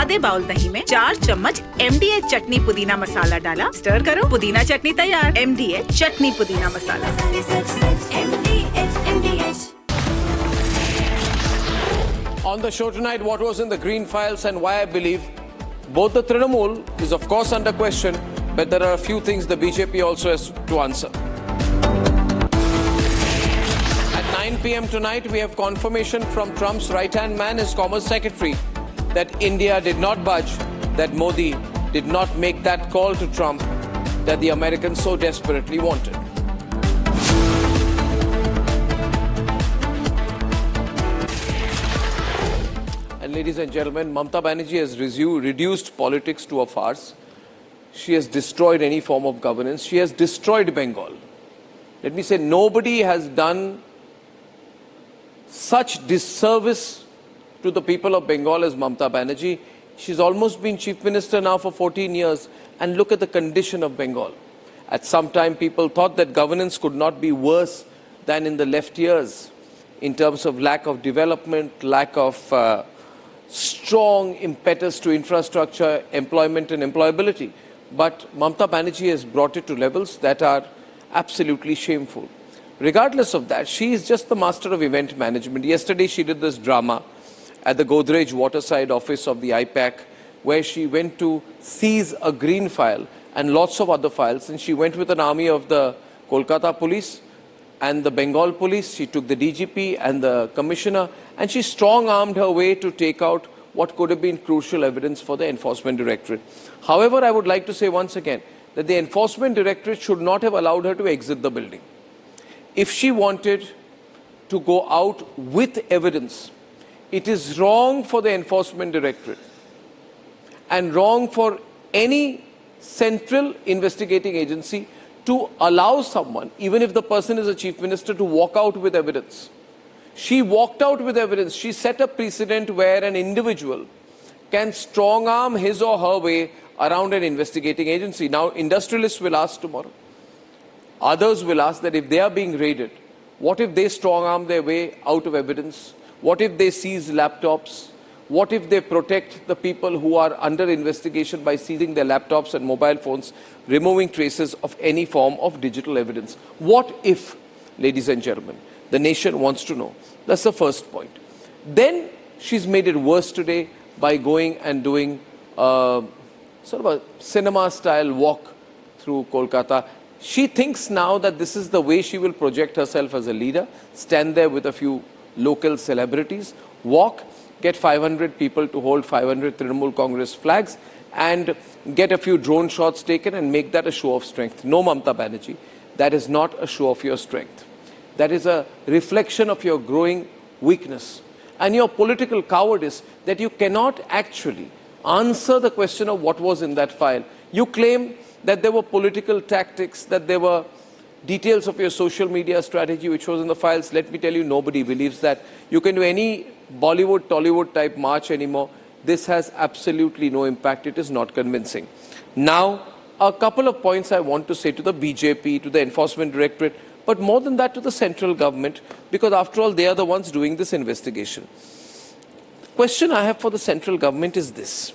आधे बाउल दही में 4 चम्मच MDH चटनी पुदीना मसाला डाला, स्टर करो, पुदीना चटनी तैयार। MDH चटनी पुदीना मसाला। On the show tonight, what was in the green files and why I believe both the Trinamool is of course under question, but there are a few things the BJP also has to answer. At 9 p.m. tonight, we have confirmation from Trump's right-hand man, his Commerce Secretary, that India did not budge, that Modi did not make that call to Trump that the Americans so desperately wanted. And ladies and gentlemen, Mamata Banerjee has reduced politics to a farce. She has destroyed any form of governance. She has destroyed Bengal. Let me say, nobody has done such disservice to the people of Bengal as Mamata Banerjee. She's almost been Chief Minister now for 14 years. And look at the condition of Bengal. At some time, people thought that governance could not be worse than in the left years in terms of lack of development, lack of strong impetus to infrastructure, employment and employability. But Mamata Banerjee has brought it to levels that are absolutely shameful. Regardless of that, she is just the master of event management. Yesterday, she did this drama at the Godrej Waterside office of the I-PAC, where she went to seize a green file and lots of other files. And she went with an army of the Kolkata police and the Bengal police. She took the DGP and the commissioner, and she strong-armed her way to take out what could have been crucial evidence for the Enforcement Directorate. However, I would like to say once again that the Enforcement Directorate should not have allowed her to exit the building. If she wanted to go out with evidence, it is wrong for the Enforcement Directorate and wrong for any central investigating agency to allow someone, even if the person is a chief minister, to walk out with evidence. She walked out with evidence. She set a precedent where an individual can strong-arm his or her way around an investigating agency. Now, industrialists will ask tomorrow. Others will ask that if they are being raided, what if they strong-arm their way out of evidence? What if they seize laptops? What if they protect the people who are under investigation by seizing their laptops and mobile phones, removing traces of any form of digital evidence? What if, ladies and gentlemen, the nation wants to know? That's the first point. Then she's made it worse today by going and doing sort of a cinema-style walk through Kolkata. She thinks now that this is the way she will project herself as a leader, stand there with a few local celebrities, walk, get 500 people to hold 500 Trinamool Congress flags and get a few drone shots taken and make that a show of strength. No, Mamata Banerjee, that is not a show of your strength. That is a reflection of your growing weakness and your political cowardice, that you cannot actually answer the question of what was in that file. You claim that there were political tactics, that there were details of your social media strategy which was in the files. Let me tell you, nobody believes that. You can do any Bollywood, Tollywood type march anymore. This has absolutely no impact. It is not convincing. Now, a couple of points I want to say to the BJP, to the Enforcement Directorate, but more than that to the central government, because after all, they are the ones doing this investigation. The question I have for the central government is this.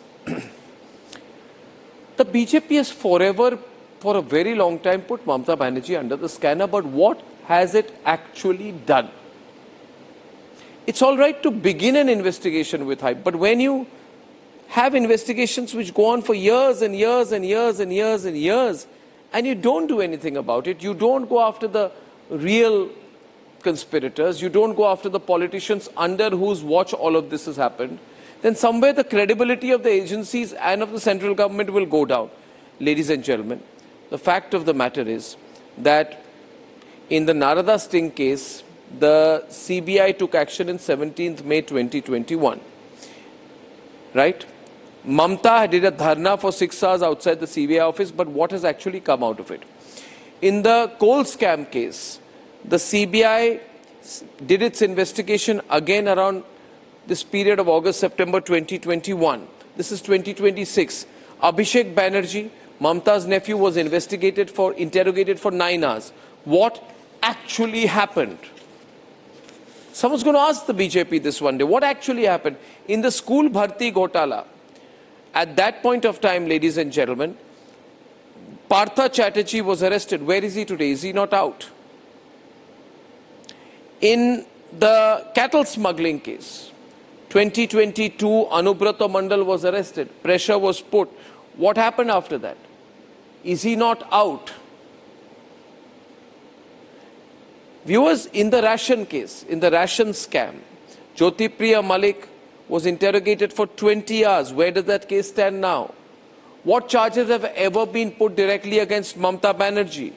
The BJP has forever, for a very long time, put Mamata Banerjee under the scanner, but what has it actually done? It's all right to begin an investigation with hype, but when you have investigations which go on for years and years and years and years and years, and you don't do anything about it, you don't go after the real conspirators, you don't go after the politicians under whose watch all of this has happened, then somewhere the credibility of the agencies and of the central government will go down. Ladies and gentlemen, the fact of the matter is that in the Narada Sting case, the CBI took action in 17th May 2021. Right? Mamata did a dharna for 6 hours outside the CBI office, but what has actually come out of it? In the coal scam case, the CBI did its investigation again around this period of August, September 2021. This is 2026. Abhishek Banerjee, Mamata's nephew, was interrogated for 9 hours. What actually happened? Someone's going to ask the BJP this one day. What actually happened? In the school Bharti Ghotala, At that point of time, ladies and gentlemen, Partha Chatterjee was arrested. Where is he today? Is he not out? In the cattle smuggling case, 2022, Anubrata Mandal was arrested. Pressure was put. What happened after that? Is he not out? Viewers, in the ration case, in the ration scam, Jyotipriya Malik was interrogated for 20 hours. Where does that case stand now? What charges have ever been put directly against Mamata Banerjee?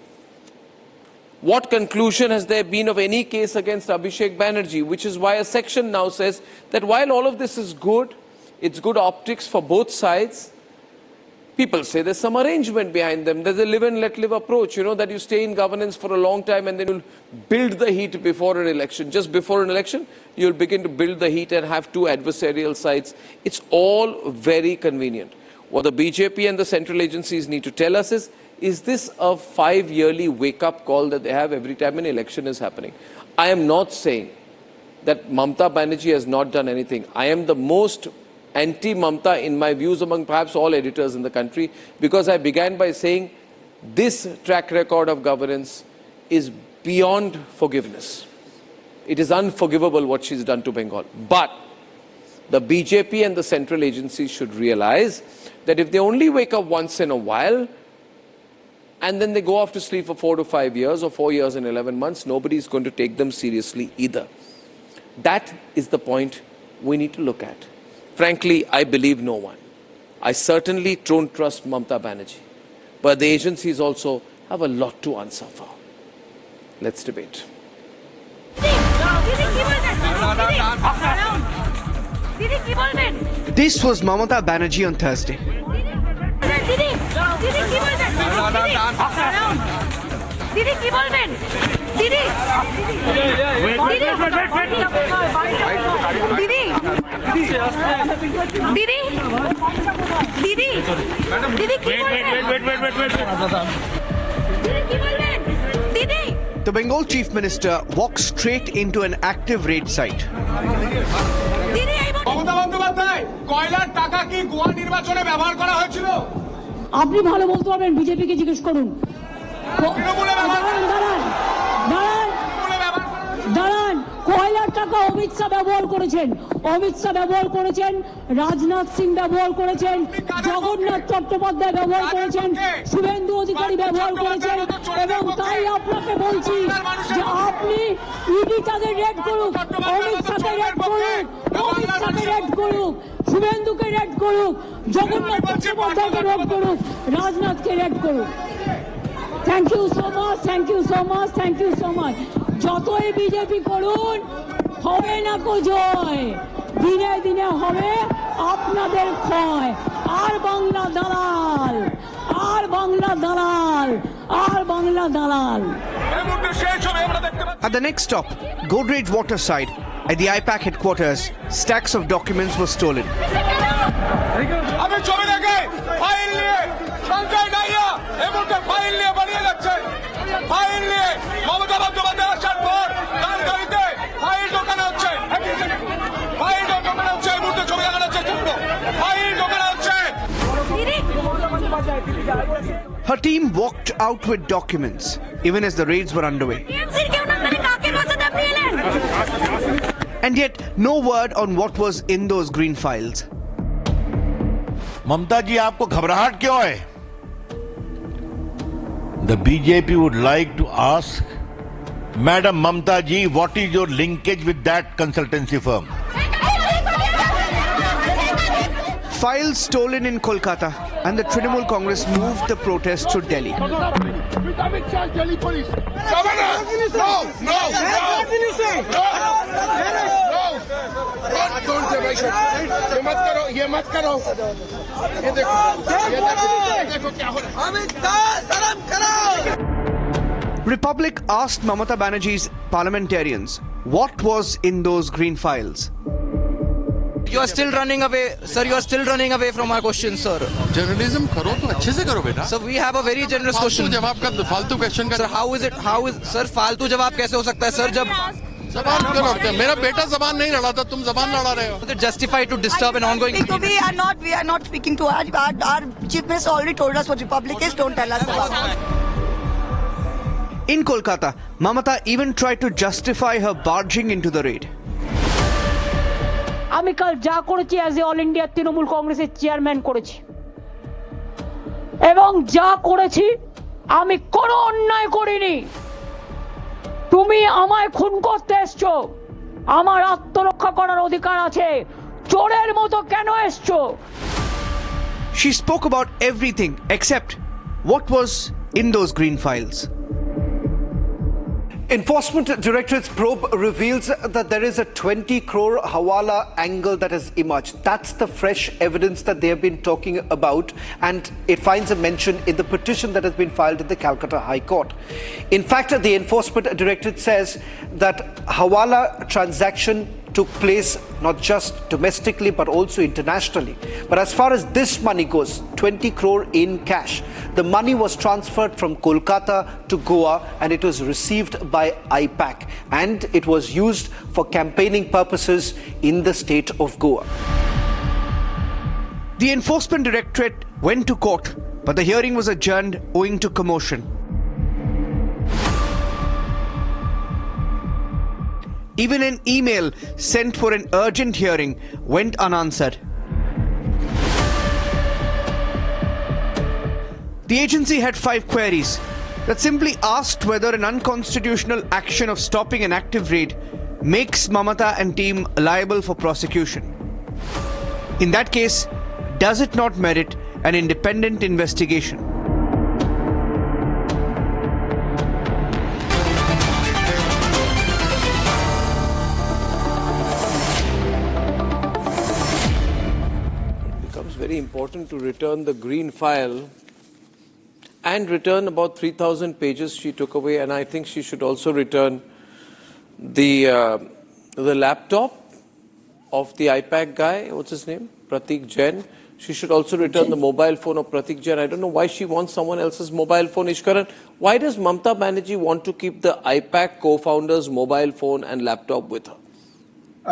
What conclusion has there been of any case against Abhishek Banerjee? Which is why a section now says that while all of this is good, it's good optics for both sides. People say there's some arrangement behind them. There's a live and let live approach, that you stay in governance for a long time and then you'll build the heat before an election. Just before an election, you'll begin to build the heat and have two adversarial sides. It's all very convenient. What the BJP and the central agencies need to tell us is this a 5-yearly wake-up call that they have every time an election is happening? I am not saying that Mamata Banerjee has not done anything. I am the most anti-Mamata in my views among perhaps all editors in the country, because I began by saying this track record of governance is beyond forgiveness. It is unforgivable what she's done to Bengal. But the BJP and the central agencies should realize that if they only wake up once in a while and then they go off to sleep for 4 to 5 years or 4 years and 11 months, nobody is going to take them seriously either. That is the point we need to look at. Frankly, I believe no one. I certainly don't trust Mamata Banerjee. But the agencies also have a lot to answer for. Let's debate. This was Mamata Banerjee on Thursday. The Bengal Chief Minister walked straight into an active raid site. আপনি ভালো বলতে পারবেন, বিজেপিকে জিজ্ঞেস করুন। দাঁড়ান, কয়লার টাকা অমিত শাহ ব্যবহার করেছেন, রাজনাথ সিং ব্যবহার করেছেন, জগন্নাথ চট্টোপাধ্যায় ব্যবহার করেছেন, শুভেন্দু অধিকারী ব্যবহার করেছেন, এবং তাই আপনাকে বলছি যে আপনি ইডি তাদের রেড করুক, অমিত শাহকে রেড করুক, শুভেন্দুকে রেড করুক, জগন্নাথ চট্টোপাধ্যায়কে রেড করুক, রাজনাথকে রেড করুক। Thank you so much. যতই বিজেপি করুন, হবে না কো জয়, দিনে দিনে হবে আপনাদের ক্ষয়। আর বাংলা দালাল। At the next stop, Godrej Waterside, at the I-PAC headquarters, stacks of documents were stolen. Her team walked out with documents, even as the raids were underway. And yet, no word on what was in those green files. ममता जी, आपको घबराहट क्यों है? The BJP would like to ask Madam Mamata ji, what is your linkage with that consultancy firm? Files stolen in Kolkata, and the Trinamool Congress moved the protest to Delhi. Republic asked Mamata Banerjee's parliamentarians what was in those green files. You are still running away, sir. You are still running away from our questions, sir. Journalism करो तो अच्छे से करो बेटा। Sir, we have a very generous question. जवाब का फालतू question का Sir, how is it? Sir, फालतू जवाब कैसे हो सकता है, sir? जब जबान क्यों लड़ते हैं? मेरा बेटा जबान नहीं लड़ा था, तुम जबान लड़ा रहे हो. Is it justified to disturb an ongoing? We are not speaking to our chief minister already told us what Republic is. Don't tell us about it. In Kolkata, Mamata even tried to justify her barging into the raid. আমি কাল যা করেছি as a all India Trinamool কংগ্রেসের chairman করেছি এবং যা করেছি আমি কোনো অন্যায় করিনি তুমি আমায় খুন করতে এসছো আমার আত্মরক্ষা করার অধিকার আছে চোরের মতো কেন এসছো She spoke about everything except what was in those green files. Enforcement Directorate's probe reveals that there is a 20 crore Hawala angle that has emerged. That's the fresh evidence that they have been talking about, and it finds a mention in the petition that has been filed in the Calcutta High Court. In fact, the Enforcement Directorate says that Hawala transaction took place not just domestically but also internationally. But as far as this money goes, 20 crore in cash, the money was transferred from Kolkata to Goa and it was received by I-PAC and it was used for campaigning purposes in the state of Goa. The Enforcement Directorate went to court, but the hearing was adjourned owing to commotion. Even an email sent for an urgent hearing went unanswered. The agency had 5 queries that simply asked whether an unconstitutional action of stopping an active raid makes Mamata and team liable for prosecution. In that case, does it not merit an independent investigation? Very important to return the green file and return about 3,000 pages she took away, and I think she should also return the laptop of the I-PAC guy. What's his name? Pratik Jain. She should also return the mobile phone of Pratik Jain. I don't know why she wants someone else's mobile phone. Ishkaran, why does Mamata Banerjee want to keep the I-PAC co-founder's mobile phone and laptop with her?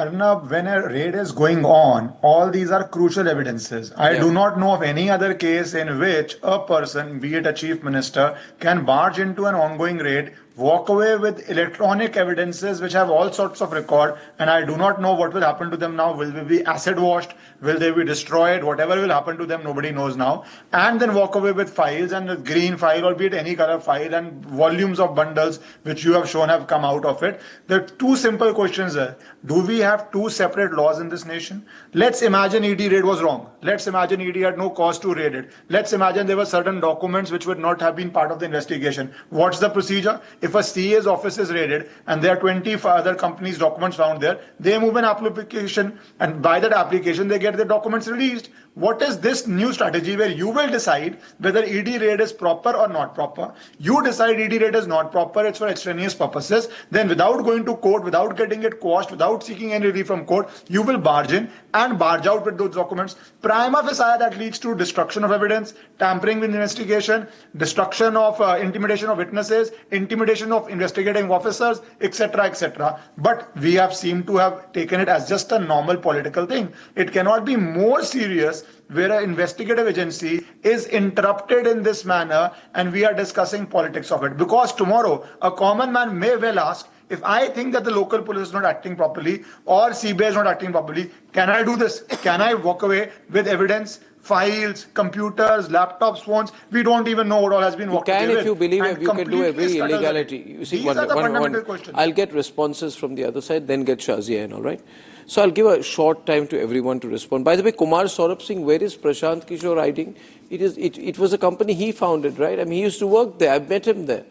Arnab, when a raid is going on, all these are crucial evidences. I do not know of any other case in which a person, be it a chief minister, can barge into an ongoing raid, walk away with electronic evidences which have all sorts of record, and I do not know what will happen to them now. Will they be acid washed? Will they be destroyed? Whatever will happen to them, nobody knows now. And then walk away with files and a green file, or be it any color file, and volumes of bundles which you have shown have come out of it. There are 2 simple questions there. Do we have 2 separate laws in this nation? Let's imagine ED raid was wrong. Let's imagine ED had no cause to raid it. Let's imagine there were certain documents which would not have been part of the investigation. What's the procedure? If a CA's office is raided and there are 20 other companies' documents found there, they move an application, and by that application they get the documents released. What is this new strategy where you will decide whether ED raid is proper or not proper? You decide ED raid is not proper, it's for extraneous purposes. Then without going to court, without getting it quashed, without seeking any relief from court, you will barge in and barge out with those documents. Prima facie, that leads to destruction of evidence, tampering with investigation, destruction of intimidation of witnesses, intimidation of investigating officers, etc., etc. But we have seemed to have taken it as just a normal political thing. It cannot be more serious where an investigative agency is interrupted in this manner and we are discussing politics of it. Because tomorrow, a common man may well ask, if I think that the local police is not acting properly or CBI is not acting properly, can I do this? Can I walk away with evidence, files, computers, laptops, phones? We don't even know what all has been walked away with. If you believe you can do every illegality. You see, These are the fundamental questions. I'll get responses from the other side, then get Shazia in, all right? So I'll give a short time to everyone to respond. By the way, Kumar Saurabh Singh, where is Prashant Kishor hiding? It was a company he founded, right? I mean, he used to work there. I've met him there.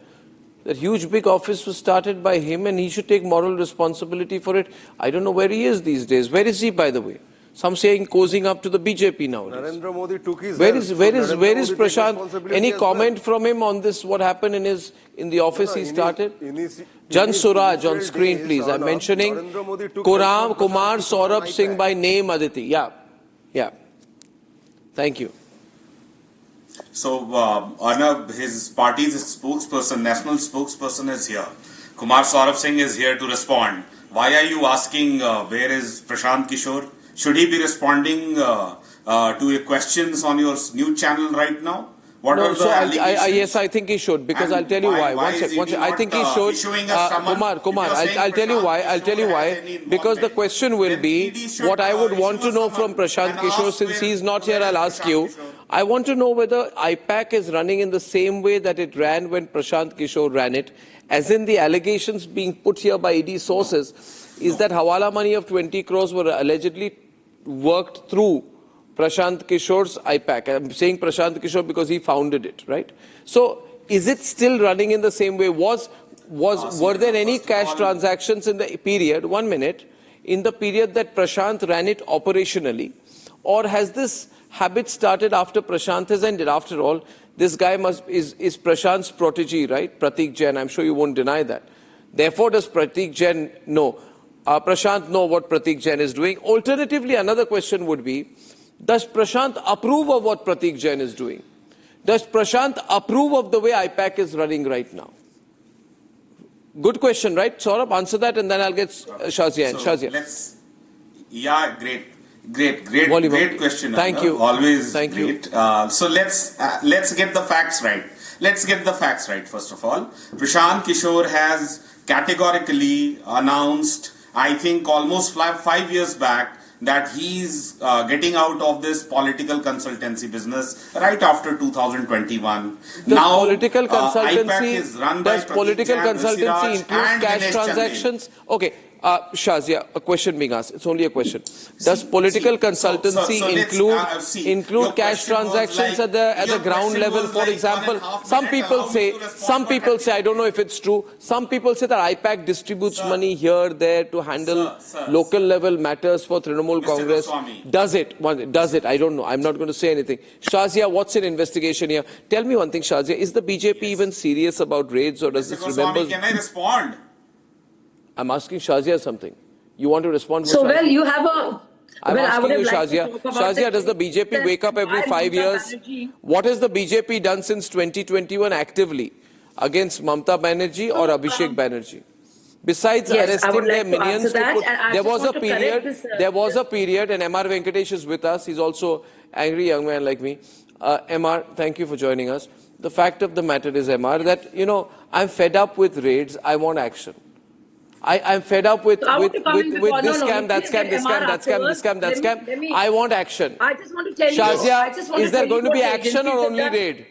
That huge big office was started by him and he should take moral responsibility for it. I don't know where he is these days. Where is he, by the way? Some saying cozying up to the BJP now. Narendra Modi took his Where is Prashant? Any comment from him on this, what happened in the office he started? Jan Suraj on screen, please. I'm mentioning Kumar Saurabh Singh by name, Aditi. Yeah. Thank you. So, Arnab, his party's spokesperson, national spokesperson is here. Kumar Saurabh Singh is here to respond. why are you asking where is Prashant Kishor? Should he be responding to your questions on your news channel right now? What are the allegations? Yes, I think he should, because I'll tell you why. One second. I think he should. Kumar, I'll tell you why. I'll tell you why. Because the question will be, what I would want to know from Prashant Kishor, since he's not here, I'll ask you. I want to know whether I-PAC is running in the same way that it ran when Prashant Kishor ran it, as in the allegations being put here by ED sources, is that Hawala money of 20 crores were allegedly worked through Prashant Kishor's I-PAC. I'm saying Prashant Kishor because he founded it, right? So, is it still running in the same way? Were there any cash transactions in the period, 1 minute, in the period that Prashant ran it operationally? Or has this habit started after Prashant has ended? After all, this guy is Prashant's protege, right? Pratik Jain, I'm sure you won't deny that. Therefore, does Pratik Jain know? Prashant know what Pratik Jain is doing? Alternatively, another question would be, does Prashant approve of what Pratik Jain is doing? Does Prashant approve of the way I-PAC is running right now? Good question, right? Saurabh, answer that and then I'll get Shazia. Shazia. Yeah, great question. Thank you. Always Thank great. you. So let's get the facts right. Let's get the facts right, first of all. Prashant Kishor has categorically announced, I think almost 5 years back, that he's getting out of this political consultancy business right after 2021. Now, political consultancy, I-PAC is run by political consultancy include cash Dinesh transactions? Okay. Shazia, a question being asked. It's only a question. Does political consultancy include cash transactions at the ground level? For example, some people say, I don't know if it's true, some people say that I-PAC distributes money here, there to handle local level matters for Trinamool Congress. Does it? I don't know. I'm not going to say anything. Shazia, what's an investigation here? Tell me one thing, Shazia. Is the BJP even serious about raids, or does this remember? Can I respond? I'm asking Shazia something. You want to respond? So, well, you have a... I'm asking you, Shazia. Shazia, does the BJP wake up every 5 years? What has the BJP done since 2021 actively against Mamata Banerjee or Abhishek Banerjee? Besides arresting their minions, there was a period, and MR Venkatesh is with us. He's also an angry young man like me. MR, thank you for joining us. The fact of the matter is, MR, that, I'm fed up with raids. I want action. I'm fed up with this scam, that scam, this scam, that scam, this scam, that scam. I want action. I just want to tell you. Shazia, is there going to be action or only raid?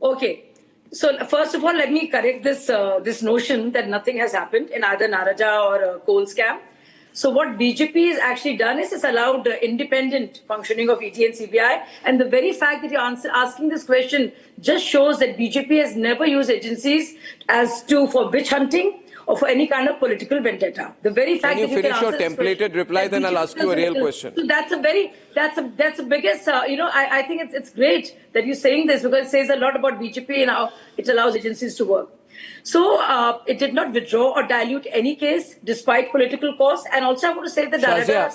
Okay. So first of all, let me correct this notion that nothing has happened in either Naraja or coal scam. So what BJP has actually done is it's allowed independent functioning of ED and CBI. And the very fact that you're asking this question just shows that BJP has never used agencies for witch hunting or for any kind of political vendetta. The very fact that you finish your templated reply, then I'll ask you a real question. So that's the biggest, I think it's great that you're saying this, because it says a lot about BJP and how it allows agencies to work. So it did not withdraw or dilute any case despite political costs. And also I want to say that Shazia,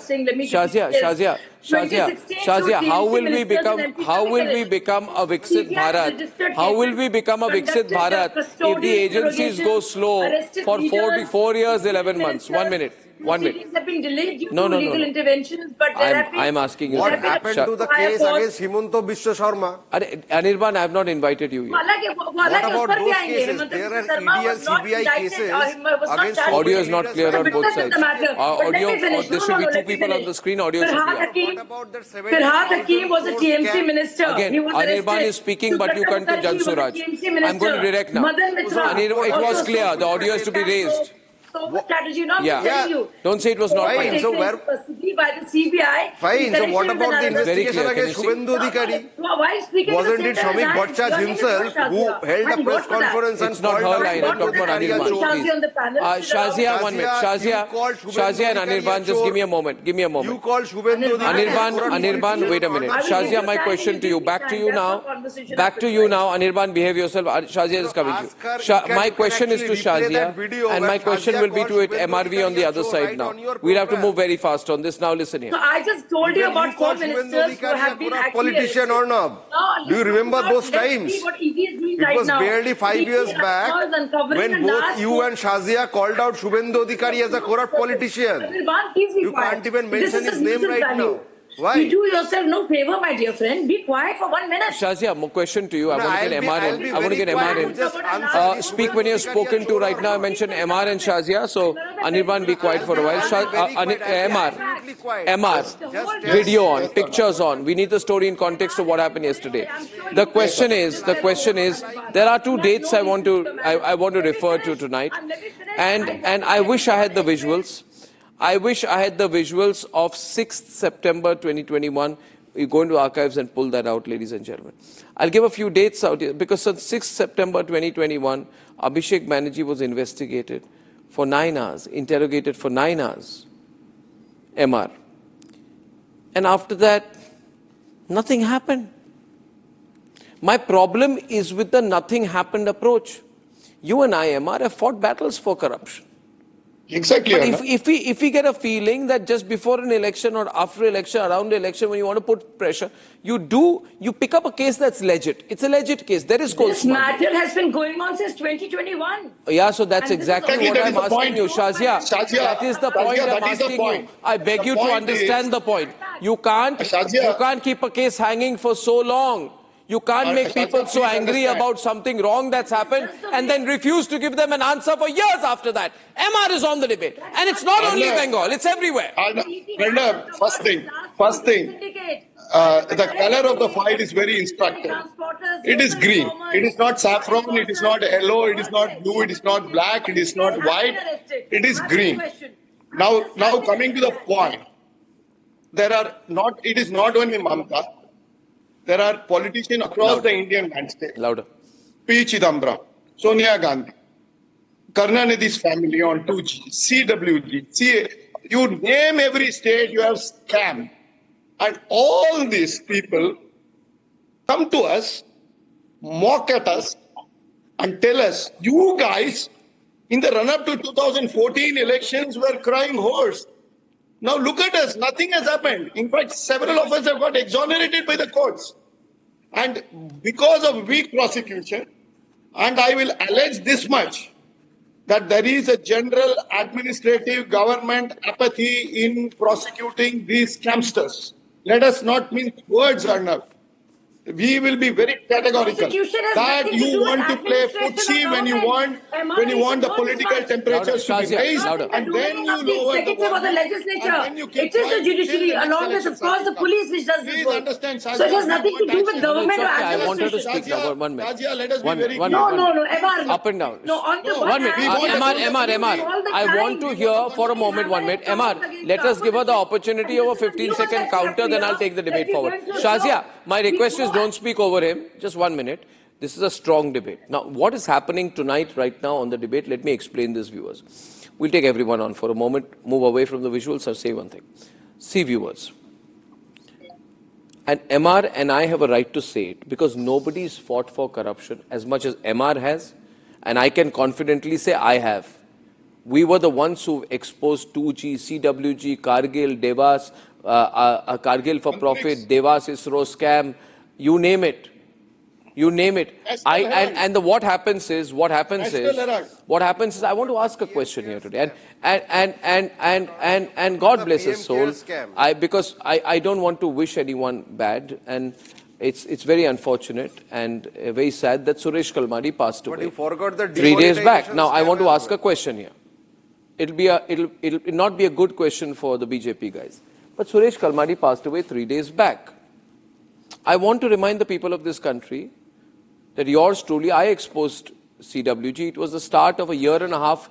how will we become a Viksit Bharat? How will we become a Viksit Bharat if the agencies go slow for 4 years, 11 months? 1 minute. Proceedings have been delayed due to legal interventions, but there have been... I'm asking you. What happened to the case against Himanto Biswa Sharma? Anirban, I have not invited you yet. What about those cases? There are ED and CBI cases against... Audio is not clear on both sides. There should be 2 people on the screen. Audio should be on. Firhat Hakim was a TMC minister. Again, Anirban is speaking, but you can't to Jansuraj. I'm going to direct now. It was clear. The audio has to be raised. So what strategy? Not telling you. Don't say it was not fine. So where by the CBI. Fine. So what about the investigation against Shubhendu Adhikari? Wasn't it Shamik Bhattacharya himself who held a press conference and called her line? I'm talking about Anirban. Shazia, 1 minute. Shazia and Anirban, just give me a moment. You called Shubhendu Adhikari. Anirban, wait a minute. Shazia, my question to you. Back to you now. Anirban, behave yourself. Shazia is coming to you. My question is to Shazia, and my question will be to it MRV on the other side now. We'll have to move very fast on this. Now listen here. So I just told you about 4 ministers who have been actually politician or not. Do you remember those times? It was barely 5 years back when both you and Shazia called out Shubhendu Adhikari as a corrupt politician. You can't even mention his name right now. Why? You do yourself no favor, my dear friend. Be quiet for 1 minute. Shazia, more question to you. I want to get MR in. I want to get MR in. Speak when you're spoken to right now. I mentioned MR and Shazia. So, Anirban, be quiet for a while. MR, video on, pictures on. We need the story in context of what happened yesterday. The question is, there are 2 dates I want to refer to tonight. And I wish I had the visuals. I wish I had the visuals of 6th September 2021. You go into archives and pull that out, ladies and gentlemen. I'll give a few dates out here because on 6th September 2021, Abhishek Banerjee was investigated for 9 hours, interrogated for 9 hours, MR. And after that, nothing happened. My problem is with the nothing happened approach. You and I, MR, have fought battles for corruption. Exactly. But if we get a feeling that just before an election or after election, around the election, when you want to put pressure, you pick up a case that's legit. It's a legit case. There is This matter has been going on since 2021. Yeah, so that's exactly what I'm asking you, Shazia. That is the point I'm asking you. I beg you to understand the point. You can't keep a case hanging for so long. You can't make people so angry about something wrong that's happened and then refuse to give them an answer for years after that. MR is on the debate. And it's not only Bengal, it's everywhere. Arnab, first thing, the color of the file is very instructive. It is green. It is not saffron, it is not yellow, it is not blue, it is not black, it is not white. It is green. Now coming to the point, it is not only Mamata. There are politicians across the Indian landscape. Louder. P. Chidambaram, Sonia Gandhi, Karunanidhi's family on 2G, CWG, you name every state, you have scam. And all these people come to us, mock at us, and tell us, you guys, in the run-up to 2014 elections, were crying horse. Now look at us, nothing has happened. In fact, several of us have got exonerated by the courts. And because of weak prosecution, and I will allege this much, that there is a general administrative government apathy in prosecuting these scamsters. Let us not mince words, Arnab. We will be very categorical that you want to play footsie when you want the political temperatures to be raised, and then you lower the legislature. It is the judiciary, along with, of course, the police, which does this work. So it has nothing to do with government or administration. I wanted to speak now. 1 minute. Let us be very clear. No, MR. Up and down. No, on the 1 minute. MR. I want to hear for a moment, 1 minute. MR, let us give her the opportunity of a 15-second counter, then I'll take the debate forward. Shazia, my request is don't speak over him. Just 1 minute. This is a strong debate. Now, what is happening tonight, right now on the debate? Let me explain this, viewers. We'll take everyone on for a moment, move away from the visuals. I'll say one thing. See, viewers. And MR and I have a right to say it because nobody's fought for corruption as much as MR has. And I can confidently say I have. We were the ones who exposed 2G, CWG, Kargil, Devas, Kargil for profit, Devas ISRO scam. You name it. You name it. What happens is, I want to ask a question here today. And God bless his soul. Because I don't want to wish anyone bad. And it's very unfortunate and very sad that Suresh Kalmadi passed away 3 days back. Now, I want to ask a question here. It'll not be a good question for the BJP guys. But Suresh Kalmadi passed away 3 days back. I want to remind the people of this country that yours truly, I exposed CWG. It was the start of a year and a half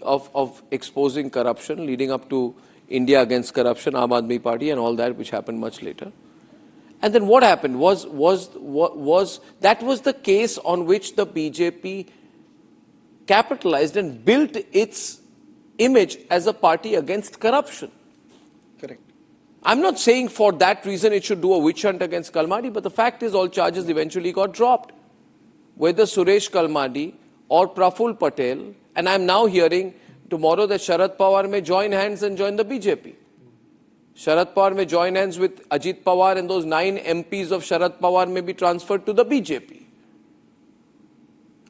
of exposing corruption, leading up to India Against Corruption, Aam Aadmi Party and all that, which happened much later. And then what happened was that was the case on which the BJP capitalized and built its image as a party against corruption. Correct. I'm not saying for that reason it should do a witch hunt against Kalmadi, but the fact is all charges eventually got dropped. Whether Suresh Kalmadi or Praful Patel, and I'm now hearing tomorrow that Sharad Pawar may join hands and join the BJP. Sharad Pawar may join hands with Ajit Pawar, and those 9 MPs of Sharad Pawar may be transferred to the BJP.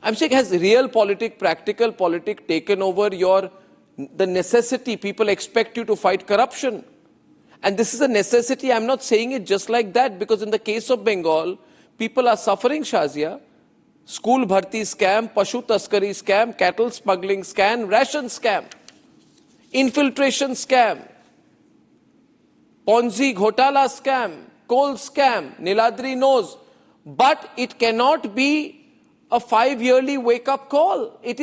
I'm saying, has real practical politics taken over the necessity? People expect you to fight corruption. And this is a necessity. I'm not saying it just like that, because in the case of Bengal, people are suffering, Shazia. School bharti scam, pashu taskari scam, cattle smuggling scam, ration scam, infiltration scam, Ponzi Ghotala scam, coal scam. Niladri knows. But it cannot be a 5-yearly wake-up call. It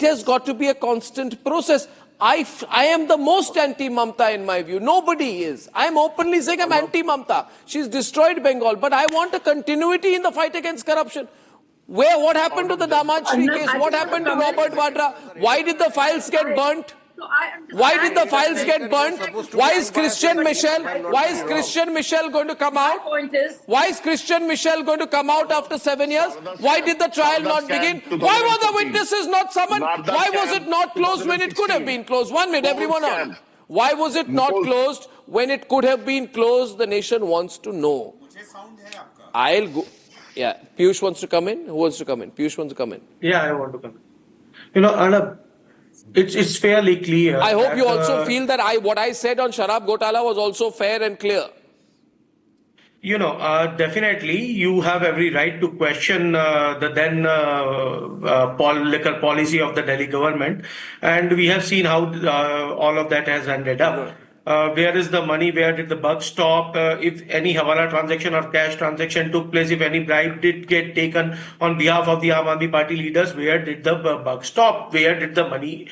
has got to be a constant process. I am the most anti-Mamata in my view. Nobody is. I am openly saying I'm anti-Mamata. She's destroyed Bengal. But I want a continuity in the fight against corruption. What happened to the Damajri case? What happened to Robert Vadra? Why did the files get burnt? Why did the files get burnt? Why is Christian Michel going to come out? Why is Christian Michel going to come out after 7 years? Why did the trial not begin? Why were the witnesses not summoned? Why was it not closed when it could have been closed? 1 minute, everyone on. Why was it not closed when it could have been closed? The nation wants to know. I'll go. Yeah, Piyush wants to come in. Who wants to come in? Piyush wants to come in. Yeah, I want to come in. Arnab, it's fairly clear. I hope you also feel that what I said on Sharab Ghotala was also fair and clear. Definitely, you have every right to question the then liquor policy of the Delhi government, and we have seen how all of that has ended up. Where is the money? Where did the buck stop? If any Hawala transaction or cash transaction took place, if any bribe did get taken on behalf of the Aam Aadmi Party leaders, where did the buck stop? Where did the money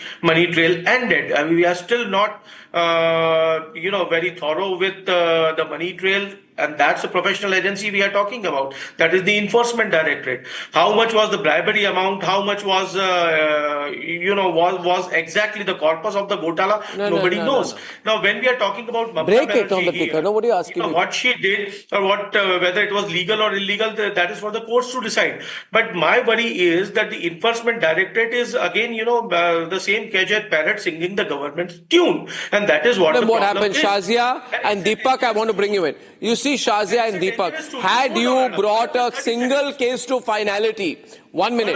trail ended? I mean, we are still not, very thorough with the money trail. And that's the professional agency we are talking about. That is the Enforcement Directorate. How much was the bribery amount? How much was, was exactly the corpus of the Ghotala? Nobody knows. Now, when we are talking about Mamata Banerjee, nobody asking what she did or whether it was legal or illegal, that is for the courts to decide. But my worry is that the Enforcement Directorate is again, the same caged parrot singing the government's tune, and that is what. Then what happened, Shazia and Deepak? I want to bring you in. You see, Shazia and Deepak, had you brought a single case to finality, 1 minute,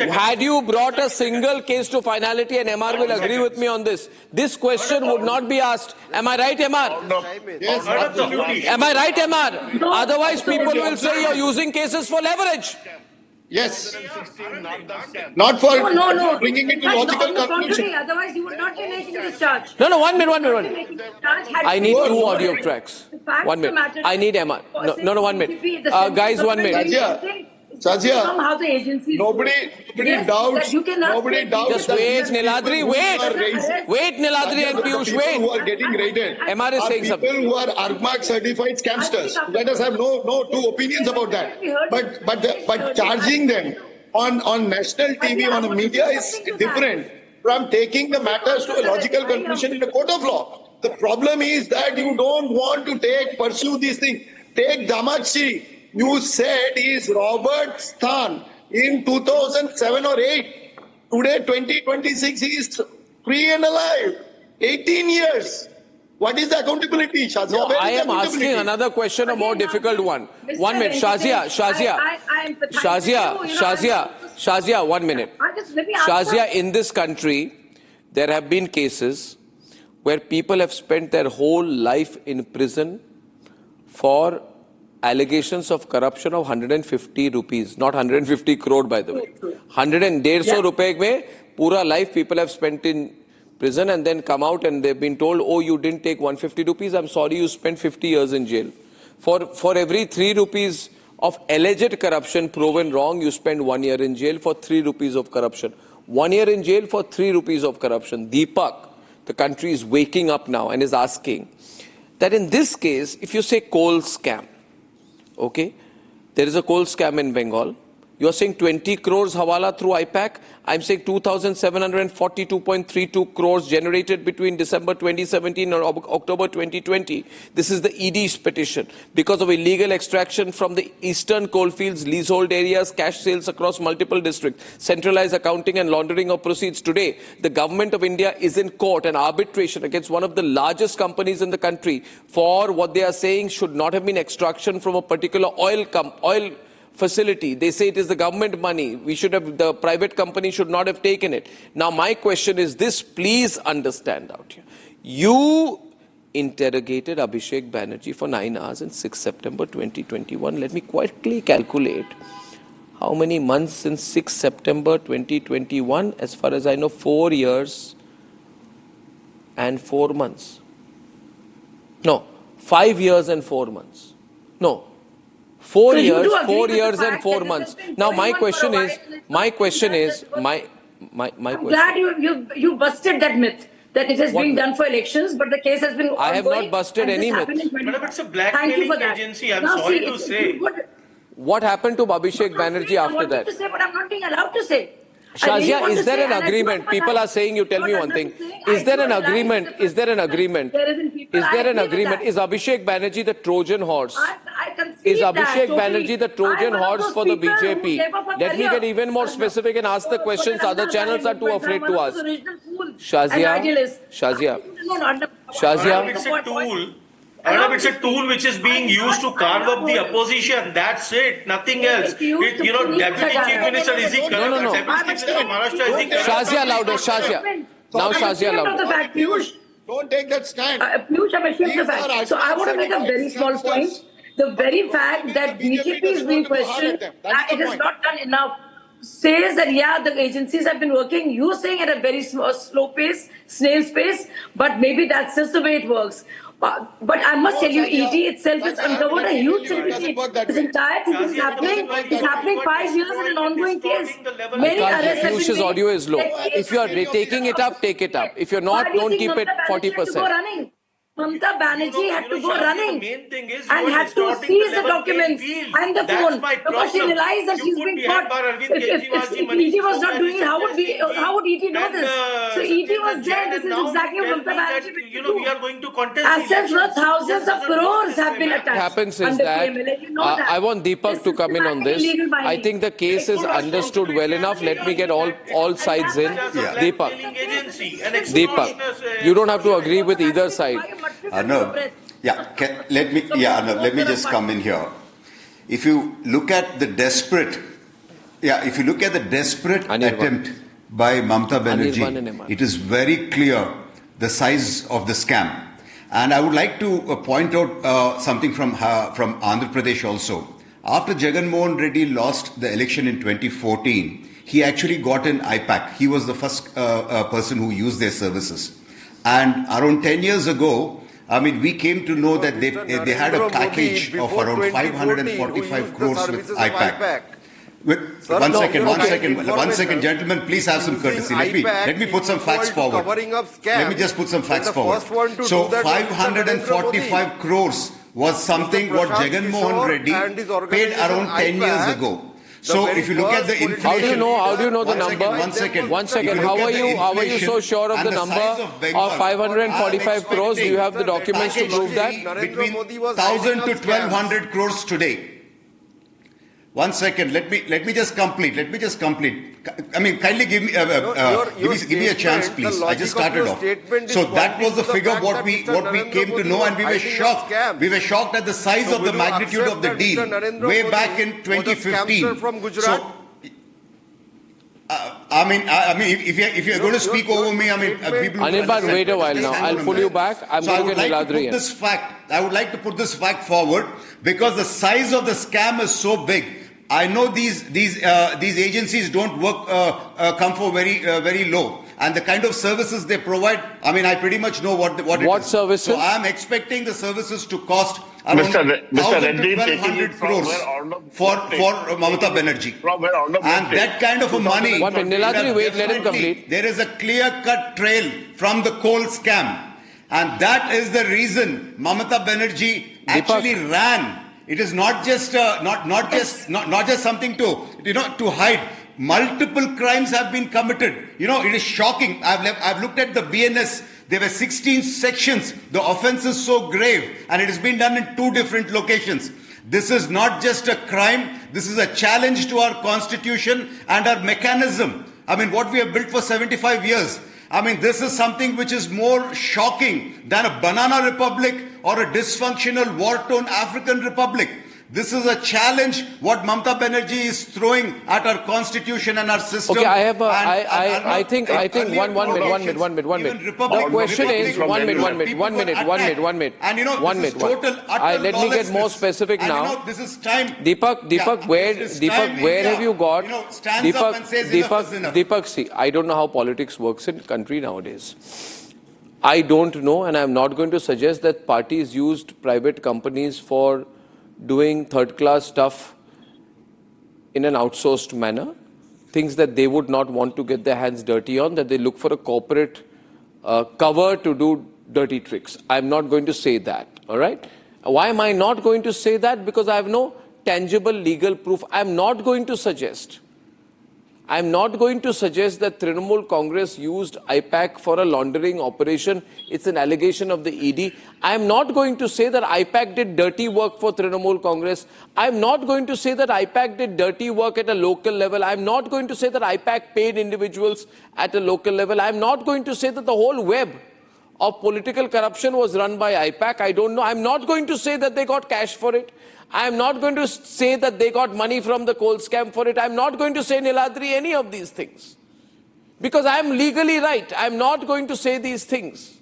had you brought a single case to finality, and MR will agree with me on this, this question would not be asked. Am I right, MR? Yes, absolutely. Am I right, MR? Otherwise, people will say you're using cases for leverage. Yes. Not for bringing it to logical conclusion. Otherwise, you would not be making this charge. No, 1 minute. I need 2 audio tracks. 1 minute. I need MR. No, 1 minute. Guys, 1 minute. Shazia, somehow the agency. Nobody doubts. Just wait, Niladri, wait. Wait, Niladri and Piyush, wait. Who are getting raided MR is saying something. People who are ARMAC certified scamsters. Let us have no 2 opinions about that. But charging them on national TV, on a media is different from taking the matters to a logical conclusion in a court of law. The problem is that you don't want to pursue these things. Take Damajri. You said he is Robert Stan in 2007 or 8. Today, 2026, he is free and alive. 18 years. What is the accountability, Shazia? No, I am asking another question, a more difficult one. 1 minute, Shazia, 1 minute. Shazia, in this country, there have been cases where people have spent their whole life in prison for allegations of corruption of 150 rupees, not 150 crore, by the way. 150 rupees mein, pura life people have spent in prison and then come out and they've been told, oh, you didn't take 150 rupees, I'm sorry, you spent 50 years in jail. For every 3 rupees of alleged corruption proven wrong, you spend 1 year in jail for 3 rupees of corruption. 1 year in jail for 3 rupees of corruption. Deepak, the country is waking up now and is asking that in this case, if you say coal scam, okay, there is a coal scam in Bengal. You're saying 20 crores Hawala through I-PAC. I'm saying 2,742.32 crores generated between December 2017 and October 2020. This is the ED's petition. Because of illegal extraction from the eastern coalfields, leasehold areas, cash sales across multiple districts, centralized accounting and laundering of proceeds. Today, the government of India is in court and arbitration against one of the largest companies in the country for what they are saying should not have been extraction from a particular oil facility. They say it is the government money. The private company should not have taken it. Now, my question is this, please understand out here. You interrogated Abhishek Banerjee for 9 hours on 6 September 2021. Let me quickly calculate how many months since 6 September 2021. As far as I know, 4 years and 4 months. No, 5 years and 4 months. No. 4 years and 4 months. Now my question is, I'm glad you busted that myth that it has been done for elections, but the case has been ongoing. I have not busted any myth. But it's a blackmailing agency. I'm sorry to say. What happened to Abhishek Banerjee after that? I want to say, but I'm not being allowed to say. Shazia, is there an agreement? People are saying, you tell me one thing. Is there an agreement? Is there an agreement? Is there an agreement? Is Abhishek Banerjee the Trojan horse? Is Abhishek Banerjee the Trojan horse for the BJP? Let me get even more specific and ask the questions other channels are too afraid to ask. Shazia, It's a tool. Arnab, it's a tool which is being used to carve up the opposition. That's it. Nothing else. Deputy Chief Minister, is he correct? No. Deputy Chief Minister of Maharashtra, is he correct? Shazia louder, Shazia. Now Shazia louder. Don't take that stand. Piyush, I'm ashamed of the fact. So I want to make a very small point. The very fact that BJP is being questioned, it is not done enough, says that, yeah, the agencies have been working, you saying at a very slow pace, snail's pace, but maybe that's just the way it works. But I must tell you, ED itself has uncovered a huge sympathy. This entire thing is happening 5 years in an ongoing case. Many arrests have been Piyush's audio is low. If you are taking it up, take it up. If you're not, don't keep it 40%. Mamata Banerjee had to go running and had to seize the documents and the phone because she realized that she's been caught. If ED was not doing it, how would ED know this? So ED was there. This is exactly what Mamata Banerjee did. We are going to contest. Assets worth thousands of crores have been attached. What happens is that I want Deepak to come in on this. I think the case is understood well enough. Let me get all sides in. Deepak, you don't have to agree with either side. Arnab, let me just come in here. If you look at the desperate attempt by Mamata Banerjee, it is very clear the size of the scam. And I would like to point out something from Andhra Pradesh also. After Jagan Mohan Reddy lost the election in 2014, he actually got an I-PAC. He was the first person who used their services. And around 10 years ago, we came to know that they had a package of around 545 crores with I-PAC. One second, gentlemen, please have some courtesy. Let me put some facts forward. Let me just put some facts forward. So 545 crores was something what Jagan Mohan Reddy paid around 10 years ago. So if you look at the inflation, how do you know the number? One second. How are you so sure of the number of 545 crores? Do you have the documents to prove that? Between 1,000 to 1,200 crores today. One second. Let me just complete. Kindly give me a chance, please. I just started off. So that was the figure what we came to know, and we were shocked. We were shocked at the size of the magnitude of the deal way back in 2015. So, if you're going to speak over me, people. Anirban, wait a while now. I'll pull you back. I'm going to get Niladri in. I would like to put this fact forward because the size of the scam is so big. I know these agencies don't work come for very low, and the kind of services they provide. I pretty much know what it is. Services? So I am expecting the services to cost around 1,000 to 1,200 crores for Mamata Banerjee. And that kind of a money. Niladri, wait, let him complete. There is a clear-cut trail from the coal scam, and that is the reason Mamata Banerjee actually ran It is not just not just something to hide. Multiple crimes have been committed. It is shocking. I've looked at the BNS. There were 16 sections. The offence is so grave, and it has been done in 2 different locations. This is not just a crime. This is a challenge to our constitution and our mechanism. I mean, what we have built for 75 years. I mean, this is something which is more shocking than a banana republic or a dysfunctional war-torn African republic. This is a challenge what Mamata Banerjee is throwing at our constitution and our system. Okay, I think one minute. The question is one minute. And this is total utter let me get more specific now. This is time. Deepak, where have you got? Stands up and says enough is enough. Deepak, see, I don't know how politics works in country nowadays. I don't know, and I'm not going to suggest that parties used private companies for doing third-class stuff in an outsourced manner, things that they would not want to get their hands dirty on, that they look for a corporate cover to do dirty tricks. I'm not going to say that, all right? Why am I not going to say that? Because I have no tangible legal proof. I'm not going to suggest that Trinamool Congress used I-PAC for a laundering operation. It's an allegation of the ED. I'm not going to say that I-PAC did dirty work for Trinamool Congress. I'm not going to say that I-PAC did dirty work at a local level. I'm not going to say that I-PAC paid individuals at a local level. I'm not going to say that the whole web of political corruption was run by I-PAC. I don't know. I'm not going to say that they got cash for it. I'm not going to say that they got money from the coal scam for it. I'm not going to say, Niladri, any of these things. Because I'm legally right. I'm not going to say these things.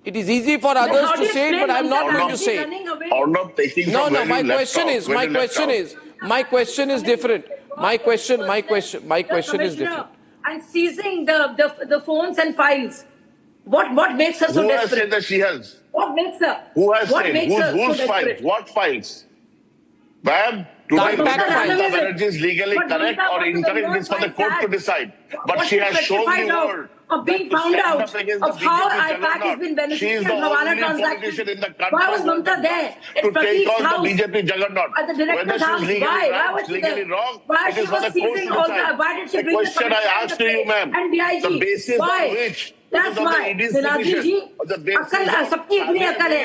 It is easy for others to say it, but I'm not going to say it. No, my question is different. My question is different. And seizing the phones and files. What makes her so desperate? Who has said that she has? What makes her? Who has what said? Makes her Whose so files? What files? Ma'am, today Mamata Banerjee is legally correct or incorrect. It is for the court to decide. But she has shown the world of being found out of how I-PAC has been benefiting from Hawala transactions. Why was Mamata there? To take on the BJP juggernaut. At the director's house. Why was she there? Why she was seizing all the... Why did she bring the question I asked to you, ma'am. And DIG? The basis on which... That's why, Niladri जी, अकल सबकी इतनी अकल है,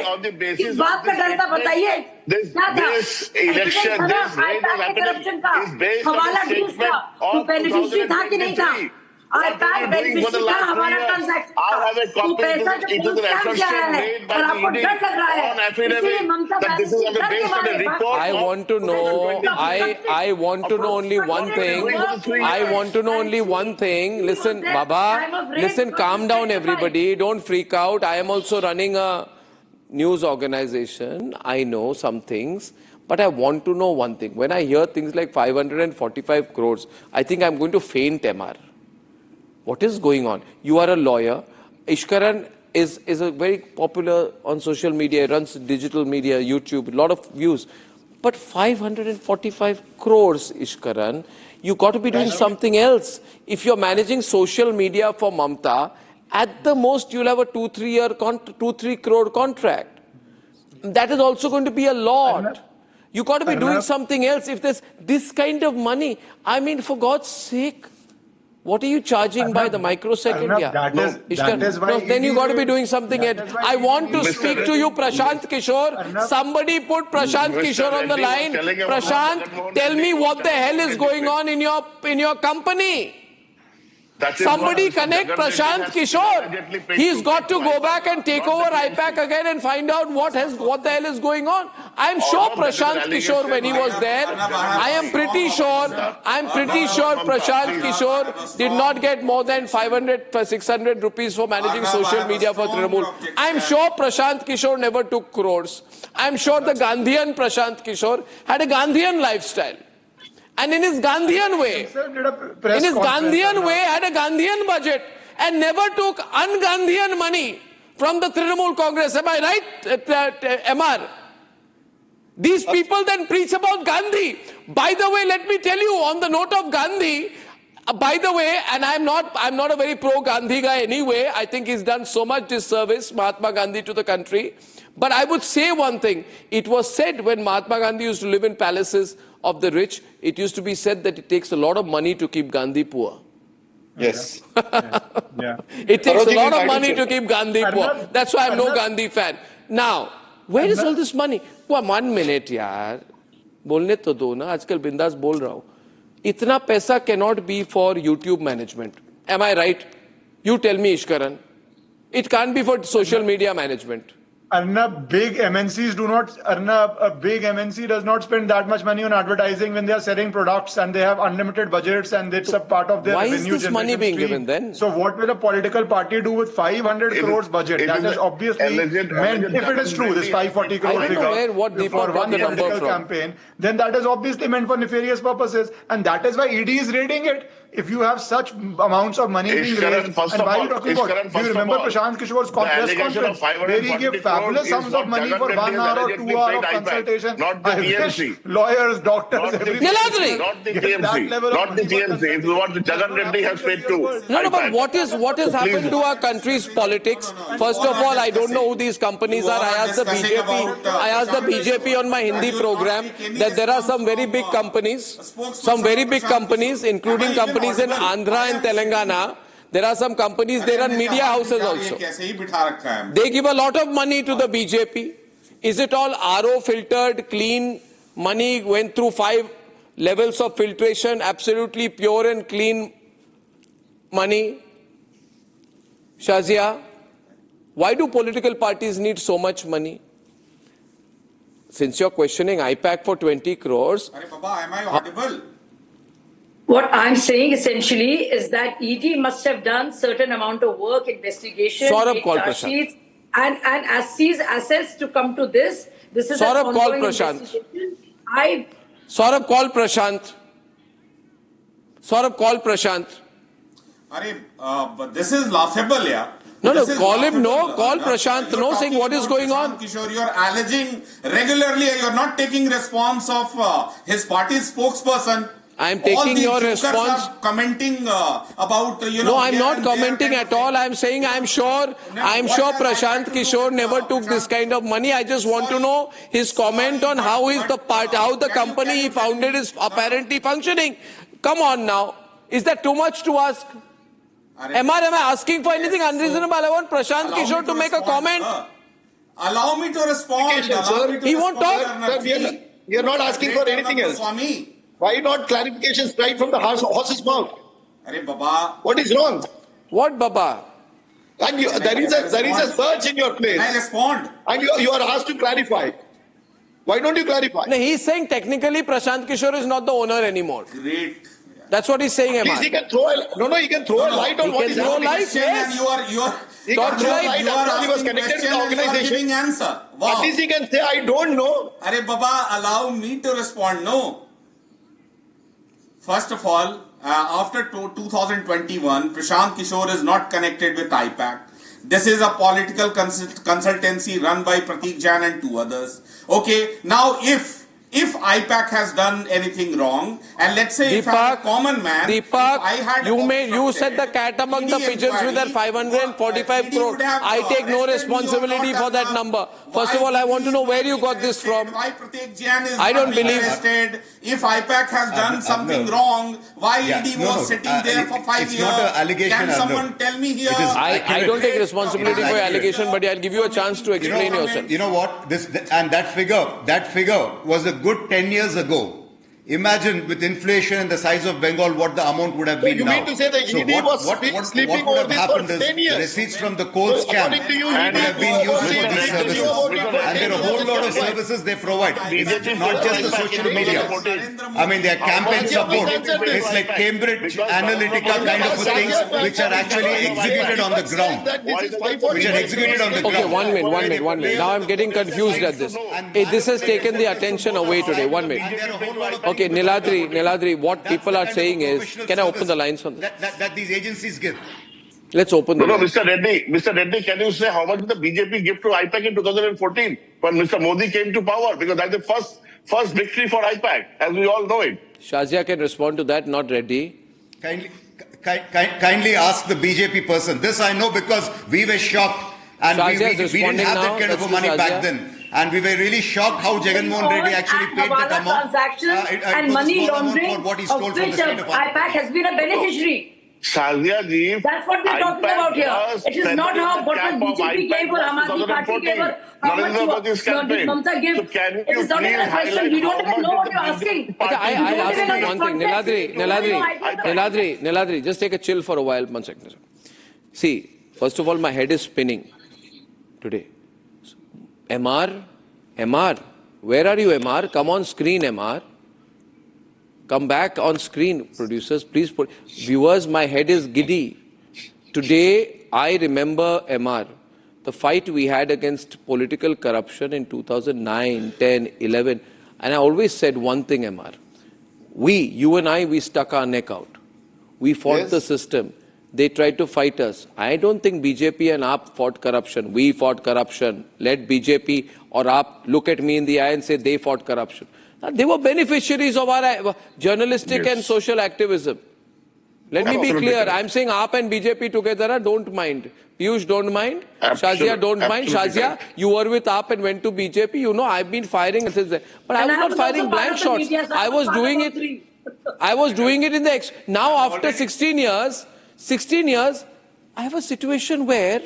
इस बात का डर था बताइए, क्या था? This election, this raid is happening is based on a statement of 2023. I-PAC beneficiary था हमारा ट्रांजैक्शन था, तो पैसा जब पुलिस स्कैम किया है, और आपको डर लग रहा है, इसीलिए ममता बनर्जी डर के मारे I want to know only one thing. Listen, Baba, listen, calm down everybody, don't freak out. I am also running a news organization. I know some things. But I want to know one thing. When I hear things like 545 crores, I think I'm going to faint, MR. What is going on? You are a lawyer. Ishkaran is a very popular on social media. He runs digital media, YouTube, a lot of views. But 545 crores, Ishkaran, you got to be doing something else. If you're managing social media for Mamata, at the most you'll have a 2-3 crore contract. That is also going to be a lot. You got to be doing something else. If there's this kind of money, I mean, for God's sake, what are you charging by the microsecond? Then you got to be doing something else. I want to speak to you, Prashant Kishor. Somebody put Prashant Kishor on the line. Prashant, tell me what the hell is going on in your company. Somebody connect Prashant Kishor. He's got to go back and take over I-PAC again and find out what the hell is going on. I'm sure Prashant Kishor, when he was there, I am pretty sure Prashant Kishor did not get more than 500-600 rupees for managing social media for Trinamool. I'm sure Prashant Kishor never took crores. I'm sure the Gandhian Prashant Kishor had a Gandhian lifestyle. And in his Gandhian way, had a Gandhian budget and never took un-Gandhian money from the Trinamool Congress. Am I right, MR? These people then preach about Gandhi. By the way, let me tell you, on the note of Gandhi, by the way, and I'm not a very pro-Gandhi guy anyway. I think he's done so much disservice, Mahatma Gandhi, to the country. But I would say one thing. It was said when Mahatma Gandhi used to live in palaces of the rich, it used to be said that it takes a lot of money to keep Gandhi poor. Yes. It takes a lot of money to keep Gandhi poor. That's why I'm no Gandhi fan. Now, where is all this money? 1 minute, yaar. बोलने तो दो ना, आजकल बिंदास बोल रहा हूँ. इतना पैसा cannot be for YouTube management. Am I right? You tell me, Ishkaran. It can't be for social media management. Arnab, big MNCs do not, Arnab, a big MNC does not spend that much money on advertising when they are selling products and they have unlimited budgets and it's a part of their revenue generation. Why is this money being given then? So what will a political party do with 500 crores budget? That is obviously meant, if it is true, this 540 crore figure for one political campaign, then that is obviously meant for nefarious purposes. And that is why ED is raiding it. If you have such amounts of money being raised, and why are you talking about? Do you remember Prashant Kishor's press conference where he gave fabulous sums of money for 1 hour or 2 hours of consultation? Not the TMC. Lawyers, doctors, everything. Not the TMC. Not the TMC. It's what Jagan Reddy has paid to. No, but what has happened to our country's politics? First of all, I don't know who these companies are. I asked the BJP on my Hindi program that there are some very big companies, including companies in Andhra and Telangana. There are some companies, they run media houses also. They give a lot of money to the BJP. Is it all RO filtered, clean money, went through 5 levels of filtration, absolutely pure and clean money? Shazia, why do political parties need so much money? Since you're questioning I-PAC for 20 crores. Baba, am I audible? What I'm saying essentially is that ED must have done certain amount of work, investigation, charge sheets, and seized assets to come to this. This is Saurabh, call Prashant. Saurabh, call Prashant. Saurabh, call Prashant. But this is laughable, yeah. No, call him, call Prashant, saying what is going on. Kishore, you're alleging regularly, you're not taking response of his party's spokesperson. I am taking your response. Commenting about, No, I'm not commenting at all. I'm saying I'm sure Prashant Kishor never took this kind of money. I just want to know his comment on how the company he founded is apparently functioning. Come on now. Is that too much to ask? Am I asking for anything unreasonable? I want Prashant Kishor to make a comment. Allow me to respond. He won't talk. We are not asking for anything else. Why not clarifications right from the horse's mouth? What is wrong? What, Baba? And there is a search in your place. I respond. And you are asked to clarify. Why don't you clarify? No, he's saying technically Prashant Kishor is not the owner anymore. Great. That's what he's saying, At least he can throw he can throw a light on what is happening. Light, yes. He can throw light after he was connected to the organization. Answer. Wow. At least he can say, I don't know. Baba, allow me to respond. No. First of all, after 2021, Prashant Kishor is not connected with I-PAC. This is a political consultancy run by Pratik Jain and 2 others. Okay, now if I-PAC has done anything wrong, and let's say if I'm a common man, you said the cat among the pigeons with that 545 crore. I take no responsibility for that number. First of all, I want to know where you got this from. I don't believe. If I-PAC has done something wrong, why ED was sitting there for 5 years? It's not an allegation. Can someone tell me here? I don't take responsibility for your allegation, but I'll give you a chance to explain yourself. You know what? That figure was a good 10 years ago. Imagine with inflation and the size of Bengal, what the amount would have been now. You mean to say the ED was sleeping over this for 10 years? The receipts from the coal scam would have been used for these services. And there are a whole lot of services they provide. It's not just the social media. I mean, their campaign support. It's like Cambridge Analytica kind of things which are actually executed on the ground. Okay, one minute. Now I'm getting confused at this. This has taken the attention away today. 1 minute. Okay, Niladri, what people are saying is, can I open the lines on this? That these agencies give. Let's open the lines. Mr. Reddy, can you say how much did the BJP give to I-PAC in 2014 when Mr. Modi came to power? Because that's the first victory for I-PAC, as we all know it. Shazia can respond to that, not Reddy. Kindly ask the BJP person. This I know because we were shocked And we Shazia is didn't have responding that now. kind of Let's money do back Shazia. then. And we were really shocked how Jagan Mohan Reddy actually paid that amount. And money laundering, for what he's of told from the which state of Andhra I-PAC has been a beneficiary. Shazia ji, That's what we're talking about here. It is not how what BJP gave or Aam Aadmi Party gave or how much Mamata gave. So can you It is not even a question. We don't even know what you're asking. I'll ask you one thing. Niladri, just take a chill for a while. 1 second. See, first of all, my head is spinning today. MR, where are you, MR? Come on screen, MR. Come back on screen, producers, please put. Viewers, my head is giddy. Today, I remember, MR, the fight we had against political corruption in 2009, 10, 11. And I always said one thing, MR. You and I, we stuck our neck out. We fought the system. They tried to fight us. I don't think BJP and AAP fought corruption. We fought corruption. Let BJP or AAP look at me in the eye and say they fought corruption. They were beneficiaries of our journalistic and social activism. Let me be clear. I'm saying AAP and BJP together don't mind. Piyush don't mind. Shazia don't mind. Shazia, you were with AAP and went to BJP. You know, I've been firing since then. But I was not firing blank shots. I was doing it. I was doing it in the... Now, after 16 years, I have a situation where,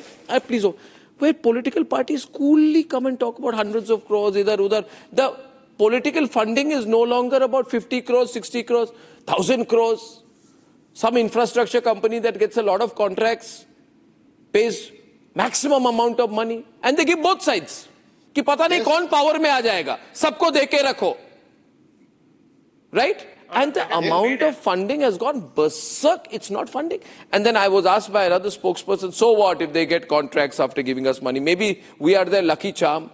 where political parties coolly come and talk about hundreds of crores, idhar, udhar. The political funding is no longer about 50 crores, 60 crores, 1,000 crores. Some infrastructure company that gets a lot of contracts pays maximum amount of money. And they give both sides. Ki pata nahi kaun power mein aa jayega. Sabko de ke rakho. Right? And the amount of funding has gone berserk. It's not funding. And then I was asked by another spokesperson, so what if they get contracts after giving us money? Maybe we are their lucky charm.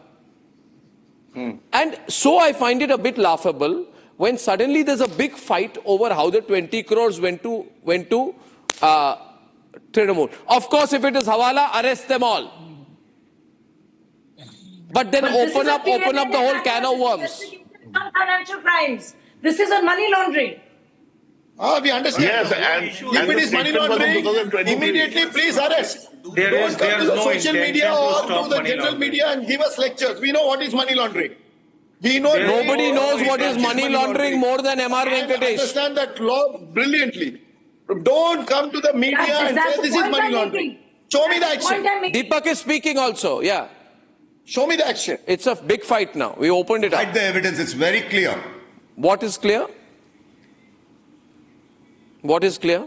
And so I find it a bit laughable when suddenly there's a big fight over how the 20 crores went to Trinamool. Of course, if it is Hawala, arrest them all. But then open up the whole can of worms. Financial crimes. This is on money laundering. We understand. Yes, if it is money laundering, immediately please arrest. Don't come to the social media or to the general media and give us lectures. We know what is money laundering. We know nobody knows what is money laundering more than MR Venkatesh. I understand that law brilliantly. Don't come to the media and say this is money laundering. Show me the action. Deepak is speaking also. Yeah. Show me the action. It's a big fight now. We opened it up. Hide the evidence. It's very clear. What is clear? What is clear?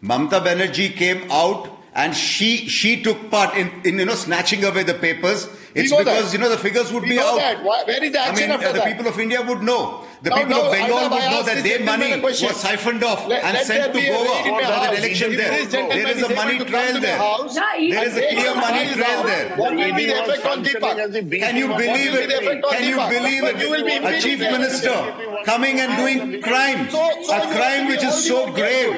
Mamata Banerjee came out and she took part in snatching away the papers. It's because the figures would be out. Where is the action after the that? people of India would know. The people of Bengal would know that their money was siphoned off and sent to Goa for the election there. There is a money trail there. There is a clear money trail there. What will be the effect on Deepak? Can you believe it? Can you believe it? A chief minister coming and doing crime, a crime which is so grave,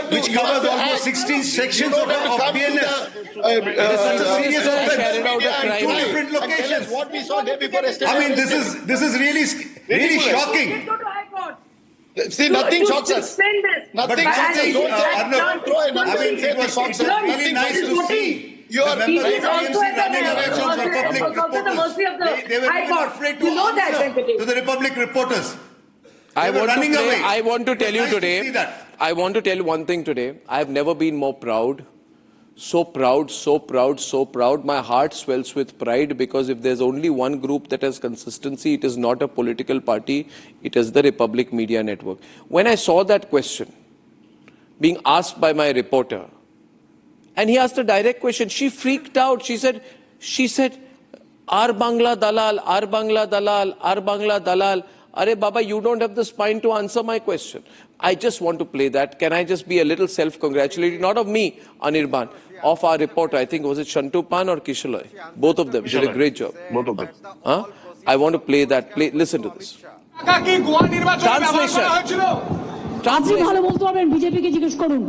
which covers almost 16 sections of BNS. It is such a serious offense. Two different locations. What we saw day before yesterday. I mean, this is really shocking. See, nothing shocks us. Nothing shocks us. Arnab, I mean, it was really nice to see. Your members of IMC running away from the Republic reporters. They were even afraid to answer to the Republic reporters. I want to tell you today, I want to tell you one thing today. I have never been more proud. So proud, so proud, so proud. My heart swells with pride because if there's only one group that has consistency, it is not a political party, it is the Republic Media Network. When I saw that question being asked by my reporter, and he asked a direct question, she freaked out. She said, Ar Bangla Dalal, Ar Bangla Dalal, Ar Bangla Dalal. Arey Baba, you don't have the spine to answer my question. I just want to play that. Can I just be a little self-congratulatory? Not of me, Anirban, of our reporter. I think, was it Shantu Pan or Kishalai? Both of them did a great job. Both of them. I want to play that. Listen to this. Translation. আপনি ভালো বলতে পারবেন BJP কে জিজ্ঞেস করুন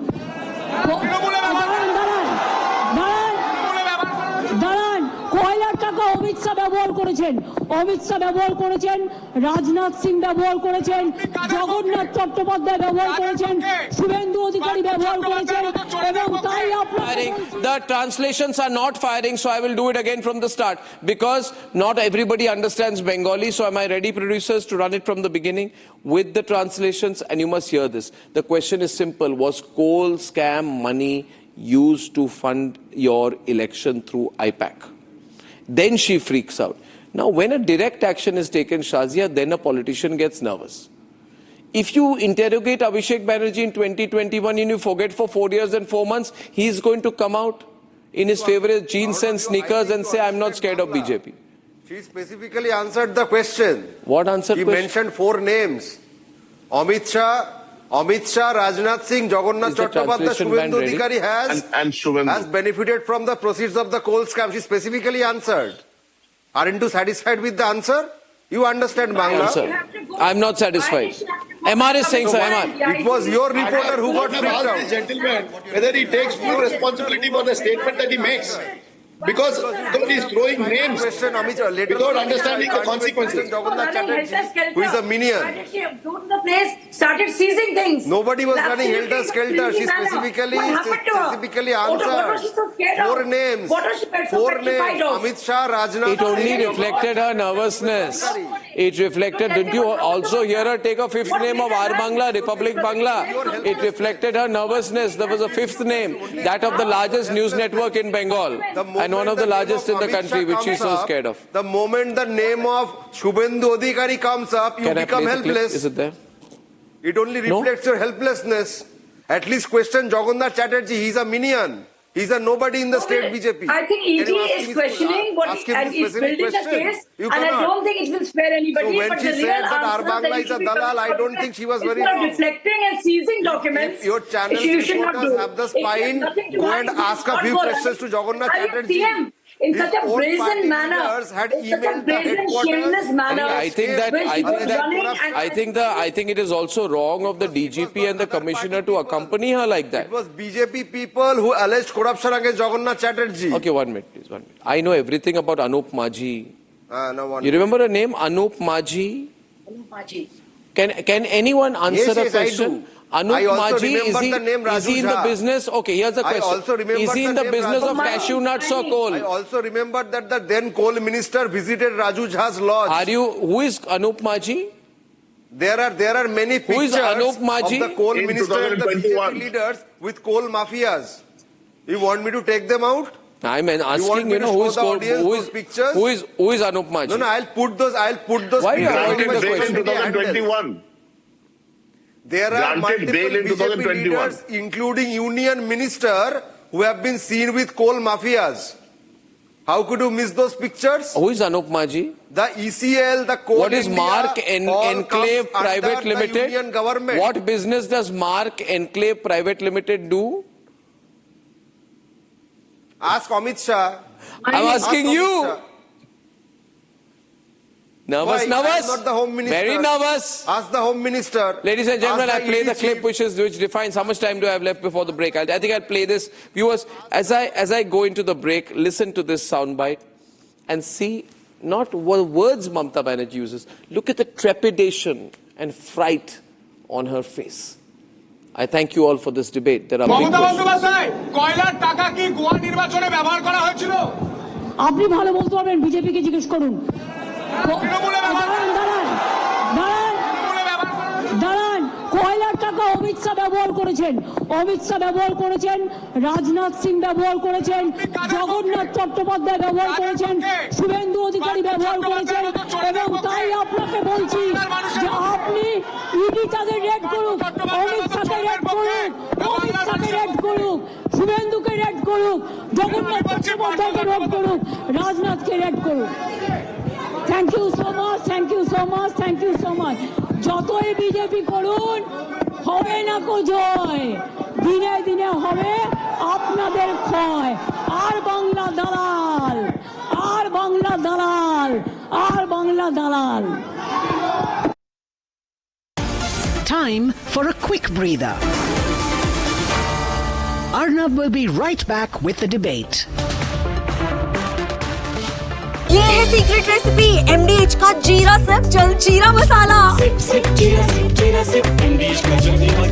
দাঁড়ান কয়লার টাকা টাকা অমিত শাহ ব্যবহার করেছেন, অমিত শাহ ব্যবহার করেছেন, রাজনাথ সিং ব্যবহার করেছেন, জগন্নাথ চট্টোপাধ্যায় ব্যবহার করেছেন, শুভেন্দু অধিকারী ব্যবহার করেছেন এবং তাই আপনারা The translations are not firing, so I will do it again from the start because not everybody understands Bengali. So am I ready, producers, to run it from the beginning with the translations? And you must hear this. The question is simple. Was coal scam money used to fund your election through I-PAC? Then she freaks out. Now, when a direct action is taken, Shazia, then a politician gets nervous. If you interrogate Abhishek Banerjee in 2021 and you forget for 4 years and 4 months, he is going to come out in his favorite jeans and sneakers and say, I'm not scared of BJP. She specifically answered the question. What answer? He mentioned 4 names. Amit Shah, Rajnath Singh, Jagannath Chattopadhyay, Shubhendu Adhikari has benefited from the proceeds of the coal scam. She specifically answered. Aren't you satisfied with the answer? You understand Bangla? I'm not satisfied. MR is saying so. MR. It was your reporter who got freaked out. This gentleman, whether he takes full responsibility for the statement that he makes. Because he's throwing names without understanding the consequences. Who is a minion? The place started seizing things. Nobody was running helter-skelter. She specifically answered. 4 names. 4 names. Amit Shah, Rajnath. It only reflected her nervousness. It reflected, didn't you also hear her take a 5th name of Our Bangla, Republic Bangla? It reflected her nervousness. There was a 5th name, that of the largest news network in Bengal. And one of the largest in the country, which she's so scared of. The moment the name of Shubhendu Adhikari comes up, you become helpless. Is it there? It only reflects your helplessness. At least question Jagannath Chatterjee. He's a minion. He's a nobody in the state BJP. I think ED is questioning what and is building the case, and I don't think it will spare anybody. So when but she the said real that Our Bangla is a dalal, I don't think she was very wrong. Reflecting and seizing documents. If your channel reporters have the spine, go and ask a few questions to Jagannath Chatterjee. In such a brazen manner, in such a brazen, shameless manner. I think it is also wrong of the DGP and the commissioner to accompany her like that. It was BJP people who alleged corruption against Jagannath Chatterjee. Okay, 1 minute, please, 1 minute. I know everything about Anup Majhi. You remember her name, Anup Majhi? Anup Majhi. Can anyone answer a question? Anup Majhi, is he in the business? Okay, here's the question. Is he in the business of cashew nuts or coal? I also remember that the then coal minister visited Raju Jha's lodge. Who is Anup Majhi? There are many pictures of the coal minister and the BJP leaders with coal mafias. You want me to take them out? I'm asking, who is Anup Majhi? No, I'll put those Why are you avoiding the question? 2021. There are multiple BJP leaders, including union minister, who have been seen with coal mafias. How could you miss those pictures? Who is Anup Majhi? The ECL, the Coal What is India, Mark Enclave Private Limited? Union government. What business does Mark Enclave Private Limited do? Ask Amit Shah. I'm asking you. Nervous? I'm not the Home Minister. Very nervous. Ask the Home Minister. Ladies and gentlemen, I play the clip which defines how much time do I have left before the break. I think I'll play this. Viewers, as I go into the break, listen to this soundbite and see not what words Mamata Banerjee uses. Look at the trepidation and fright on her face. I thank you all for this debate. There are big questions. আপনি ভালো বলতে পারবেন, বিজেপিকে জিজ্ঞেস করুন। দাঁড়ান, কয়লার টাকা অমিত শাহ ব্যবহার করেছেন, অমিত শাহ ব্যবহার করেছেন, রাজনাথ সিং ব্যবহার করেছেন, জগন্নাথ চট্টোপাধ্যায় ব্যবহার করেছেন, শুভেন্দু অধিকারী ব্যবহার করেছেন এবং তাই আপনাকে বলছি যে আপনি ইডি তাদের রেড করুক, অমিত শাহকে রেড করুক, অমিত শাহকে রেড করুক, শুভেন্দুকে রেড করুক, জগন্নাথ চট্টোপাধ্যায়কে রেড করুক, রাজনাথকে রেড করুক। Thank you so much, thank you so much, thank you so much. যতই বিজেপি করুন, হবে না কো জয়, দিনে দিনে হবে আপনাদের ক্ষয়। আর বাংলা দালাল, আর বাংলা দালাল, আর বাংলা দালাল। Time for a quick breather. Arnab will be right back with the debate. ये है सीक्रेट रेसिपी MDH का जीरा सिप जल जीरा मसाला। सिप जीरा सिप MDH का जल जीरा